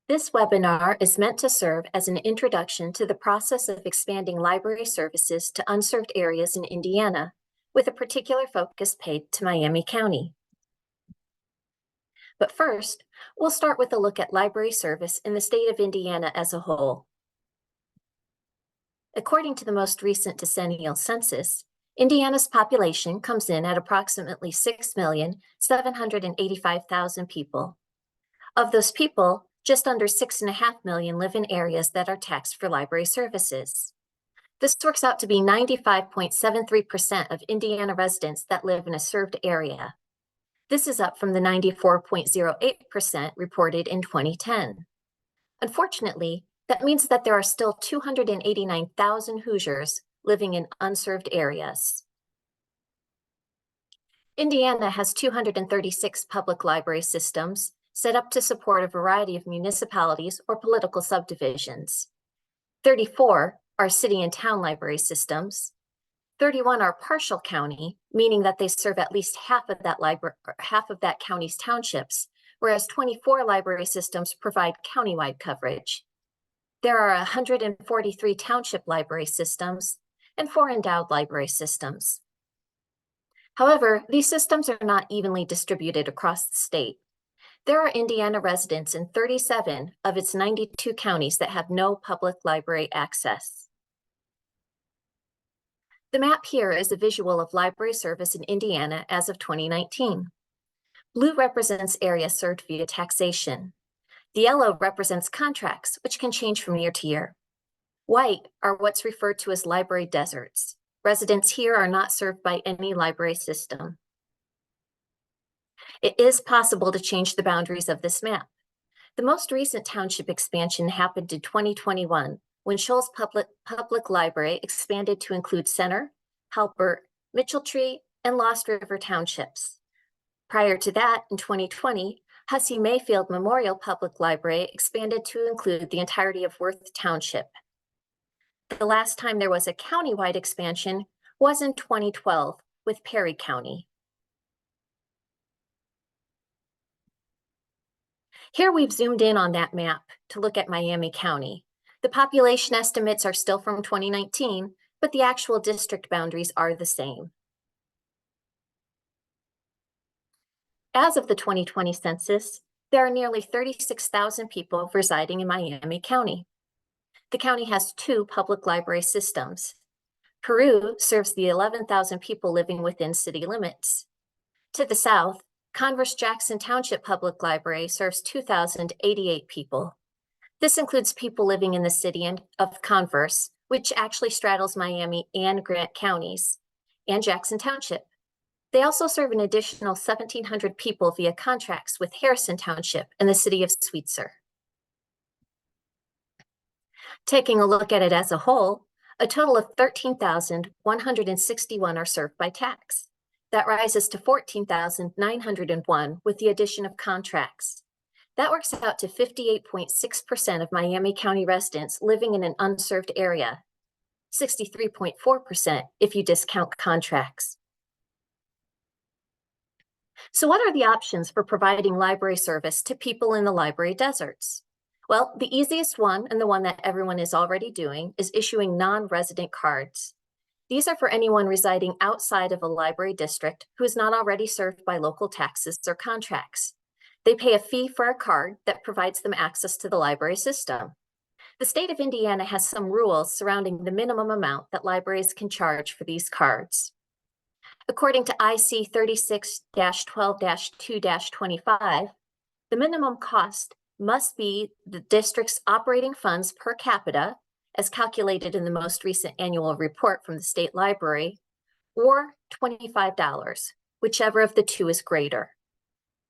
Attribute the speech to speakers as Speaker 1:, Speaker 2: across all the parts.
Speaker 1: This webinar is meant to serve as an introduction to the process of expanding library services to unserved areas in Indiana, with a particular focus paid to Miami County. But first, we'll start with a look at library service in the state of Indiana as a whole. According to the most recent decennial census, Indiana's population comes in at approximately 6,785,000 people. Of those people, just under 6.5 million live in areas that are taxed for library services. This works out to be 95.73% of Indiana residents that live in a served area. This is up from the 94.08% reported in 2010. Unfortunately, that means that there are still 289,000 Hoosiers living in unserved areas. Indiana has 236 public library systems set up to support a variety of municipalities or political subdivisions. 34 are city and town library systems. 31 are partial county, meaning that they serve at least half of that county's townships, whereas 24 library systems provide countywide coverage. There are 143 township library systems and 4 endowed library systems. However, these systems are not evenly distributed across the state. There are Indiana residents in 37 of its 92 counties that have no public library access. The map here is a visual of library service in Indiana as of 2019. Blue represents areas served via taxation. The yellow represents contracts, which can change from year to year. White are what's referred to as library deserts. Residents here are not served by any library system. It is possible to change the boundaries of this map. The most recent township expansion happened in 2021, when Shoals Public Library expanded to include Center, Halbert, Mitchelltree, and Lost River townships. Prior to that, in 2020, Hussey Mayfield Memorial Public Library expanded to include the entirety of Worth Township. The last time there was a countywide expansion was in 2012 with Perry County. Here we've zoomed in on that map to look at Miami County. The population estimates are still from 2019, but the actual district boundaries are the same. As of the 2020 census, there are nearly 36,000 people residing in Miami County. The county has 2 public library systems. Peru serves the 11,000 people living within city limits. To the south, Converse-Jackson Township Public Library serves 2,088 people. This includes people living in the city of Converse, which actually straddles Miami and Grant counties, and Jackson Township. They also serve an additional 1,700 people via contracts with Harrison Township and the city of Sweetser. Taking a look at it as a whole, a total of 13,161 are served by tax. That rises to 14,901 with the addition of contracts. That works out to 58.6% of Miami County residents living in an unserved area, 63.4% if you discount contracts. So what are the options for providing library service to people in the library deserts? Well, the easiest one, and the one that everyone is already doing, is issuing non-resident cards. These are for anyone residing outside of a library district who is not already served by local taxes or contracts. They pay a fee for a card that provides them access to the library system. The state of Indiana has some rules surrounding the minimum amount that libraries can charge for these cards. According to IC 36-12-2-25, the minimum cost must be the district's operating funds per capita, as calculated in the most recent annual report from the state library, or $25, whichever of the two is greater.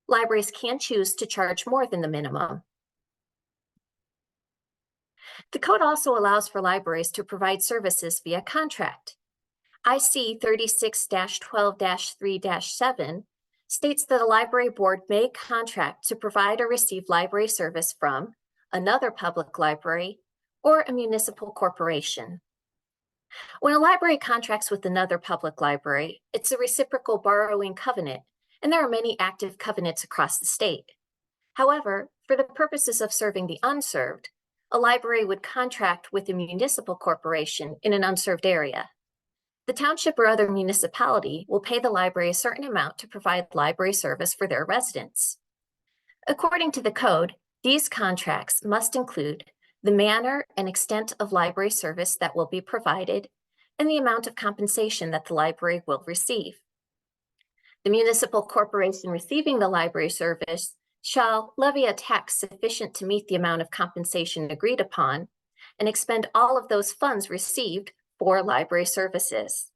Speaker 1: Libraries can choose to charge more than the minimum. The code also allows for libraries to provide services via contract. IC 36-12-3-7 states that a library board may contract to provide or receive library service from another public library or a municipal corporation. When a library contracts with another public library, it's a reciprocal borrowing covenant, and there are many active covenants across the state. However, for the purposes of serving the unserved, a library would contract with a municipal corporation in an unserved area. The township or other municipality will pay the library a certain amount to provide library service for their residents. According to the code, these contracts must include the manner and extent of library service that will be provided and the amount of compensation that the library will receive. The municipal corporation receiving the library service shall levy a tax sufficient to meet the amount of compensation agreed upon and expend all of those funds received for library services.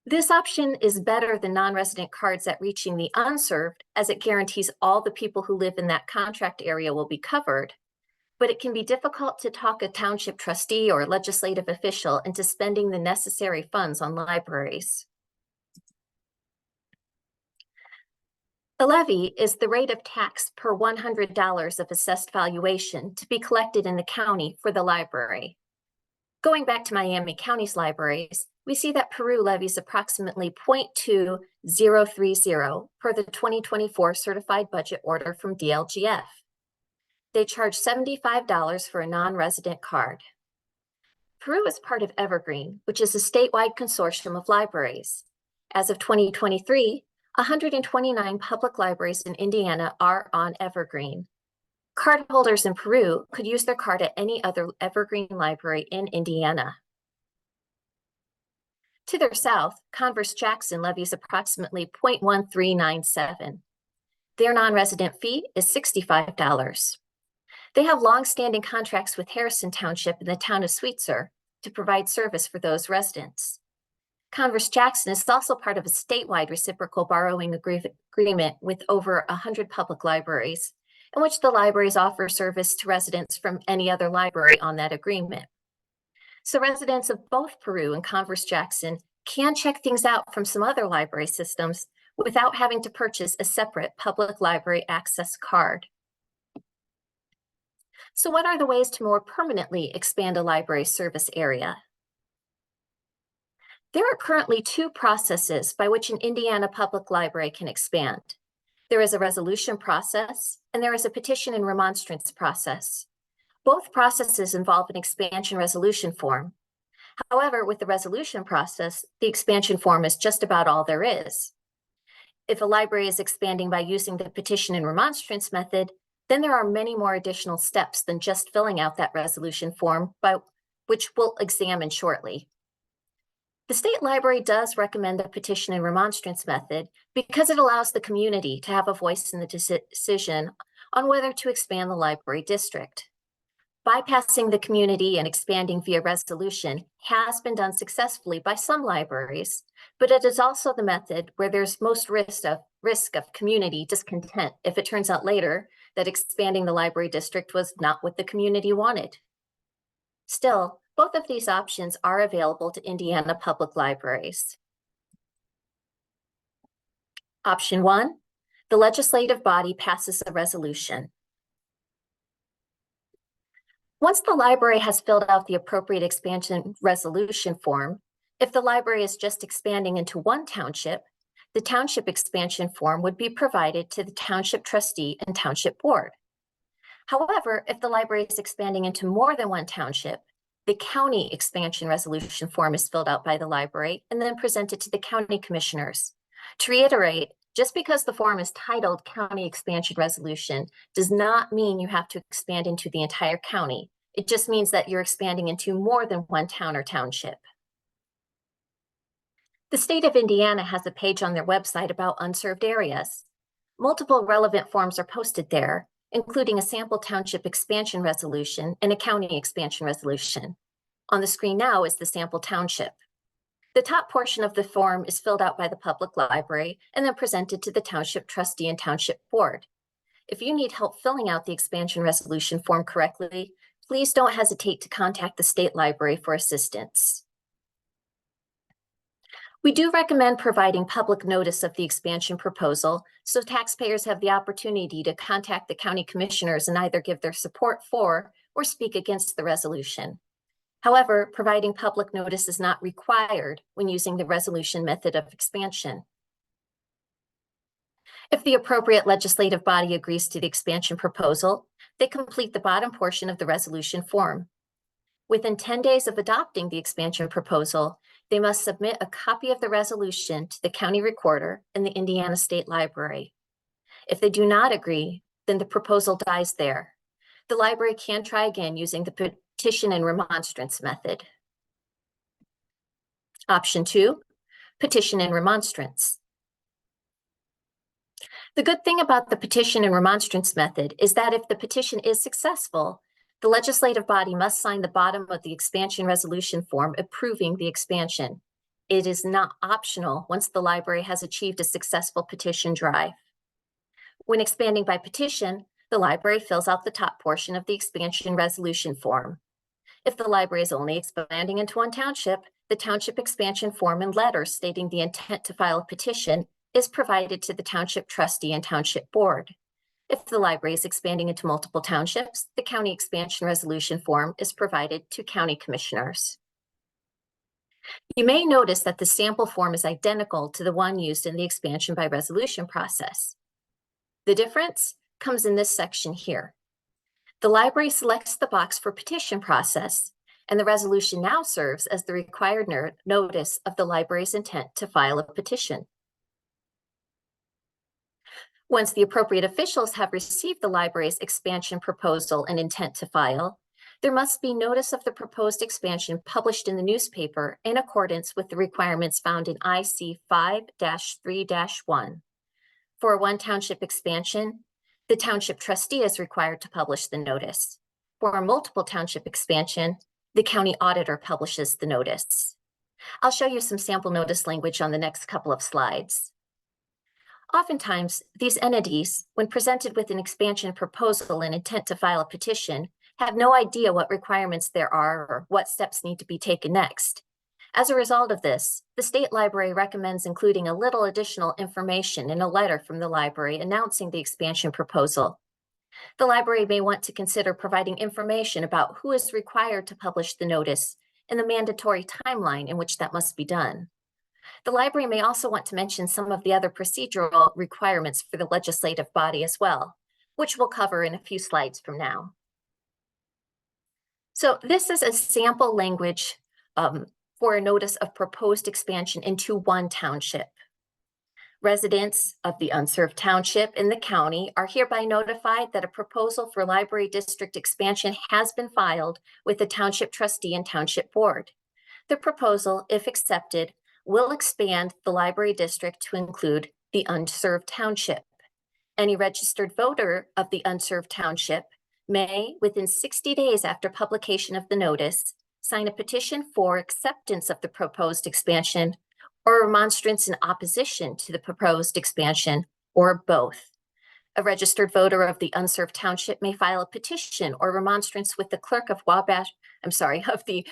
Speaker 1: This option is better than non-resident cards at reaching the unserved, as it guarantees all the people who live in that contract area will be covered, but it can be difficult to talk a township trustee or legislative official into spending the necessary funds on libraries. A levy is the rate of tax per $100 of assessed valuation to be collected in the county for the library. Going back to Miami County's libraries, we see that Peru levies approximately 0.2030 per the 2024 certified budget order from DLGF. They charge $75 for a non-resident card. Peru is part of Evergreen, which is a statewide consortium of libraries. As of 2023, 129 public libraries in Indiana are on Evergreen. Cardholders in Peru could use their card at any other Evergreen library in Indiana. To their south, Converse-Jackson levies approximately 0.1397. Their non-resident fee is $65. They have long-standing contracts with Harrison Township in the town of Sweetser to provide service for those residents. Converse-Jackson is also part of a statewide reciprocal borrowing agreement with over 100 public libraries, in which the libraries offer service to residents from any other library on that agreement. So residents of both Peru and Converse-Jackson can check things out from some other library systems without having to purchase a separate public library access card. So what are the ways to more permanently expand a library service area? There are currently two processes by which an Indiana public library can expand. There is a resolution process, and there is a petition and remonstrance process. Both processes involve an expansion resolution form. However, with the resolution process, the expansion form is just about all there is. If a library is expanding by using the petition and remonstrance method, then there are many more additional steps than just filling out that resolution form, which we'll examine shortly. The state library does recommend the petition and remonstrance method because it allows the community to have a voice in the decision on whether to expand the library district. Bypassing the community and expanding via resolution has been done successfully by some libraries, but it is also the method where there's most risk of community discontent if it turns out later that expanding the library district was not what the community wanted. Still, both of these options are available to Indiana public libraries. Option 1, the legislative body passes a resolution. Once the library has filled out the appropriate expansion resolution form, if the library is just expanding into one township, the township expansion form would be provided to the township trustee and township board. However, if the library is expanding into more than one township, the county expansion resolution form is filled out by the library and then presented to the county commissioners. To reiterate, just because the form is titled County Expansion Resolution does not mean you have to expand into the entire county. It just means that you're expanding into more than one town or township. The state of Indiana has a page on their website about unserved areas. Multiple relevant forms are posted there, including a sample township expansion resolution and a county expansion resolution. On the screen now is the sample township. The top portion of the form is filled out by the public library and then presented to the township trustee and township board. If you need help filling out the expansion resolution form correctly, please don't hesitate to contact the state library for assistance. We do recommend providing public notice of the expansion proposal so taxpayers have the opportunity to contact the county commissioners and either give their support for or speak against the resolution. However, providing public notice is not required when using the resolution method of expansion. If the appropriate legislative body agrees to the expansion proposal, they complete the bottom portion of the resolution form. Within 10 days of adopting the expansion proposal, they must submit a copy of the resolution to the county recorder and the Indiana State Library. If they do not agree, then the proposal dies there. The library can try again using the petition and remonstrance method. Option 2, petition and remonstrance. The good thing about the petition and remonstrance method is that if the petition is successful, the legislative body must sign the bottom of the expansion resolution form approving the expansion. It is not optional once the library has achieved a successful petition drive. When expanding by petition, the library fills out the top portion of the expansion resolution form. If the library is only expanding into one township, the township expansion form and letter stating the intent to file a petition is provided to the township trustee and township board. If the library is expanding into multiple townships, the county expansion resolution form is provided to county commissioners. You may notice that the sample form is identical to the one used in the expansion by resolution process. The difference comes in this section here. The library selects the box for petition process, and the resolution now serves as the required notice of the library's intent to file a petition. Once the appropriate officials have received the library's expansion proposal and intent to file, there must be notice of the proposed expansion published in the newspaper in accordance with the requirements found in IC 5-3-1. For a one township expansion, the township trustee is required to publish the notice. For a multiple township expansion, the county auditor publishes the notice. I'll show you some sample notice language on the next couple of slides. Oftentimes, these entities, when presented with an expansion proposal and intent to file a petition, have no idea what requirements there are or what steps need to be taken next. As a result of this, the State Library recommends including a little additional information in a letter from the library announcing the expansion proposal. The library may want to consider providing information about who is required to publish the notice and the mandatory timeline in which that must be done. The library may also want to mention some of the other procedural requirements for the legislative body as well, which we'll cover in a few slides from now. So this is a sample language for a notice of proposed expansion into one township. Residents of the Unserved Township in the county are hereby notified that a proposal for library district expansion has been filed with the township trustee and township board. The proposal, if accepted, will expand the library district to include the Unserved Township. Any registered voter of the Unserved Township may, within 60 days after publication of the notice, sign a petition for acceptance of the proposed expansion or a remonstrance in opposition to the proposed expansion, or both. A registered voter of the Unserved Township may file a petition or remonstrance with the clerk of the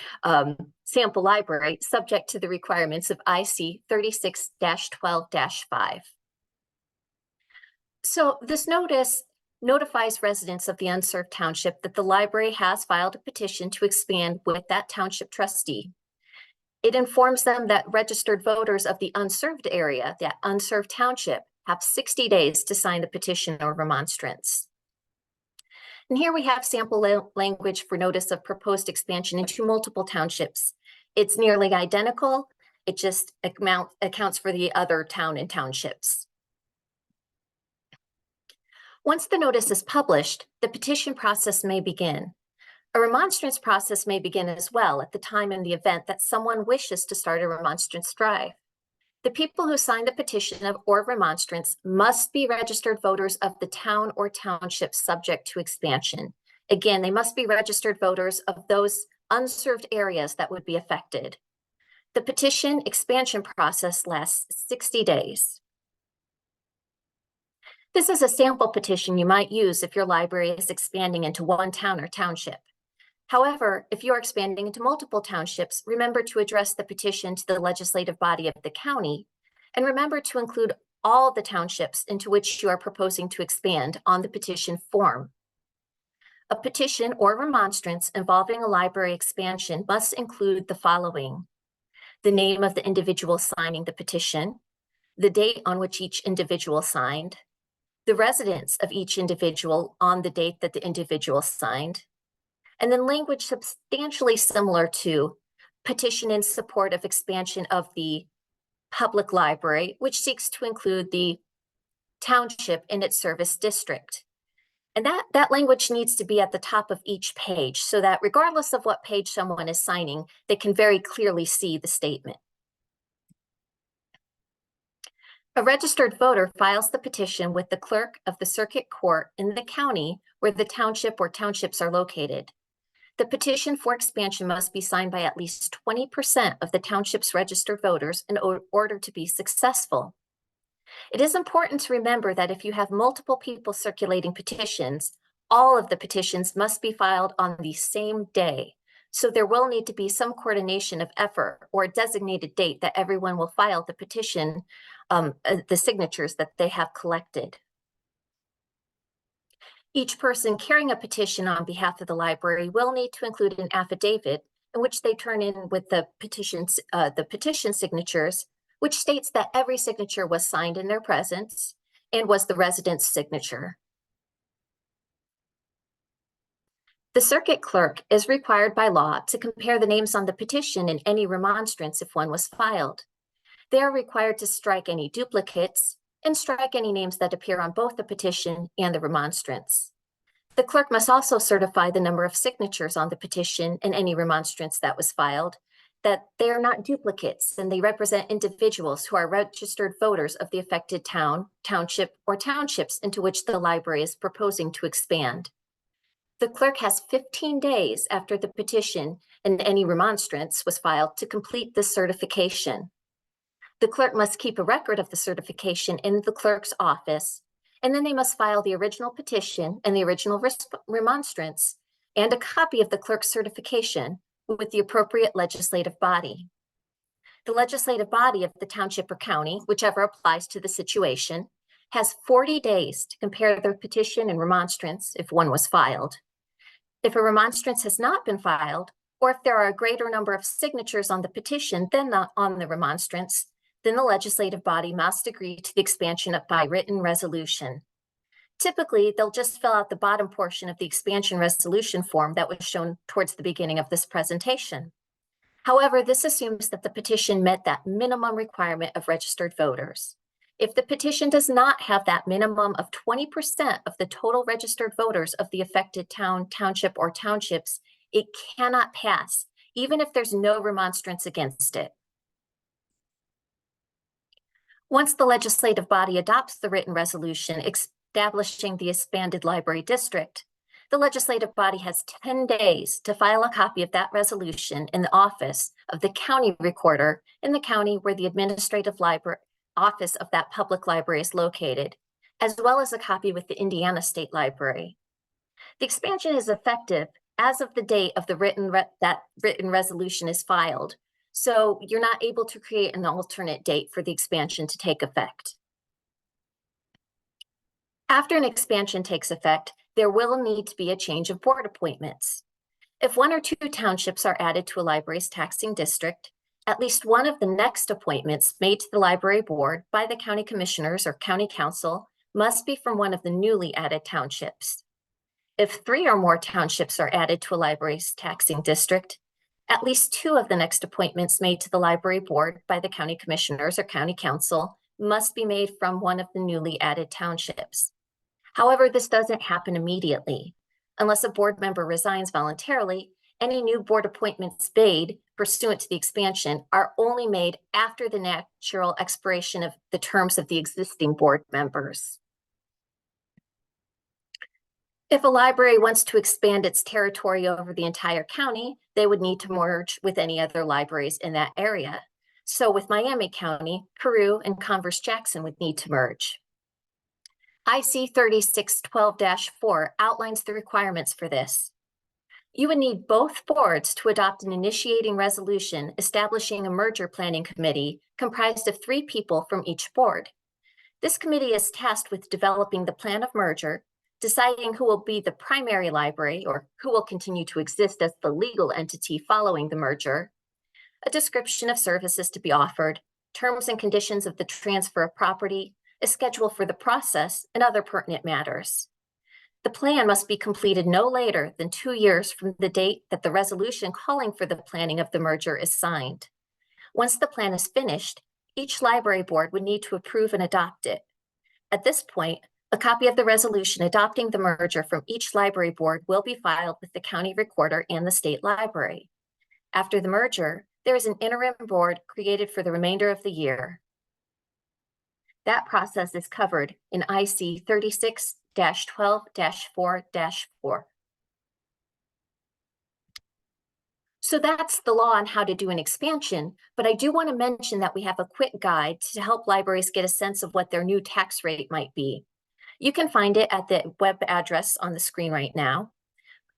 Speaker 1: sample library, subject to the requirements of IC 36-12-5. So this notice notifies residents of the Unserved Township that the library has filed a petition to expand with that township trustee. It informs them that registered voters of the unserved area, that Unserved Township, have 60 days to sign the petition or remonstrance. And here we have sample language for notice of proposed expansion into multiple townships. It's nearly identical. It just accounts for the other town and townships. Once the notice is published, the petition process may begin. A remonstrance process may begin as well at the time in the event that someone wishes to start a remonstrance drive. The people who sign the petition or remonstrance must be registered voters of the town or township subject to expansion. Again, they must be registered voters of those unserved areas that would be affected. The petition expansion process lasts 60 days. This is a sample petition you might use if your library is expanding into one town or township. However, if you are expanding into multiple townships, remember to address the petition to the legislative body of the county, and remember to include all the townships into which you are proposing to expand on the petition form. A petition or remonstrance involving a library expansion must include the following: the name of the individual signing the petition, the date on which each individual signed, the residence of each individual on the date that the individual signed, and then language substantially similar to petition in support of expansion of the public library, which seeks to include the township in its service district. And that language needs to be at the top of each page so that regardless of what page someone is signing, they can very clearly see the statement. A registered voter files the petition with the clerk of the circuit court in the county where the township or townships are located. The petition for expansion must be signed by at least 20% of the township's registered voters in order to be successful. It is important to remember that if you have multiple people circulating petitions, all of the petitions must be filed on the same day. So there will need to be some coordination of effort or a designated date that everyone will file the petition, the signatures that they have collected. Each person carrying a petition on behalf of the library will need to include an affidavit in which they turn in with the petition signatures, which states that every signature was signed in their presence and was the resident's signature. The circuit clerk is required by law to compare the names on the petition and any remonstrance if one was filed. They are required to strike any duplicates and strike any names that appear on both the petition and the remonstrance. The clerk must also certify the number of signatures on the petition and any remonstrance that was filed, that they are not duplicates and they represent individuals who are registered voters of the affected town, township, or townships into which the library is proposing to expand. The clerk has 15 days after the petition and any remonstrance was filed to complete the certification. The clerk must keep a record of the certification in the clerk's office, and then they must file the original petition and the original remonstrance and a copy of the clerk's certification with the appropriate legislative body. The legislative body of the township or county, whichever applies to the situation, has 40 days to compare their petition and remonstrance if one was filed. If a remonstrance has not been filed, or if there are a greater number of signatures on the petition than on the remonstrance, then the legislative body must agree to the expansion by written resolution. Typically, they'll just fill out the bottom portion of the expansion resolution form that was shown towards the beginning of this presentation. However, this assumes that the petition met that minimum requirement of registered voters. If the petition does not have that minimum of 20% of the total registered voters of the affected town, township, or townships, it cannot pass, even if there's no remonstrance against it. Once the legislative body adopts the written resolution establishing the expanded library district, the legislative body has 10 days to file a copy of that resolution in the office of the county recorder in the county where the administrative library office of that public library is located, as well as a copy with the Indiana State Library. The expansion is effective as of the date of the written resolution is filed, so you're not able to create an alternate date for the expansion to take effect. After an expansion takes effect, there will need to be a change of board appointments. If one or two townships are added to a library's taxing district, at least one of the next appointments made to the library board by the county commissioners or county council must be from one of the newly added townships. If 3 or more townships are added to a library's taxing district, at least 2 of the next appointments made to the library board by the county commissioners or county council must be made from one of the newly added townships. However, this doesn't happen immediately. Unless a board member resigns voluntarily, any new board appointments made pursuant to the expansion are only made after the natural expiration of the terms of the existing board members. If a library wants to expand its territory over the entire county, they would need to merge with any other libraries in that area. So with Miami County, Peru and Converse-Jackson would need to merge. IC 3612-4 outlines the requirements for this. You would need both boards to adopt an initiating resolution establishing a merger planning committee comprised of 3 people from each board. This committee is tasked with developing the plan of merger, deciding who will be the primary library or who will continue to exist as the legal entity following the merger, a description of services to be offered, terms and conditions of the transfer of property, a schedule for the process, and other pertinent matters. The plan must be completed no later than 2 years from the date that the resolution calling for the planning of the merger is signed. Once the plan is finished, each library board would need to approve and adopt it. At this point, a copy of the resolution adopting the merger from each library board will be filed with the county recorder and the state library. After the merger, there is an interim board created for the remainder of the year. That process is covered in IC 36-12-4-4. So that's the law on how to do an expansion, but I do want to mention that we have a quick guide to help libraries get a sense of what their new tax rate might be. You can find it at the web address on the screen right now.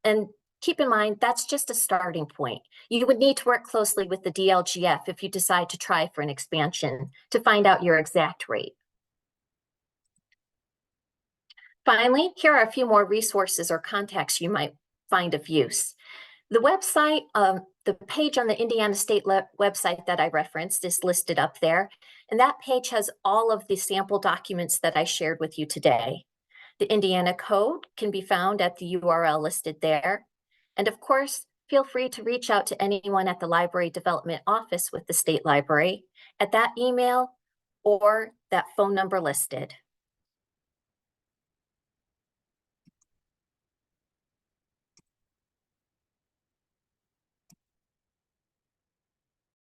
Speaker 1: And keep in mind, that's just a starting point. You would need to work closely with the DLGF if you decide to try for an expansion to find out your exact rate. Finally, here are a few more resources or contacts you might find of use. The website, the page on the Indiana State website that I referenced is listed up there, and that page has all of the sample documents that I shared with you today. The Indiana Code can be found at the URL listed there. And of course, feel free to reach out to anyone at the Library Development Office with the State Library at that email or that phone number listed.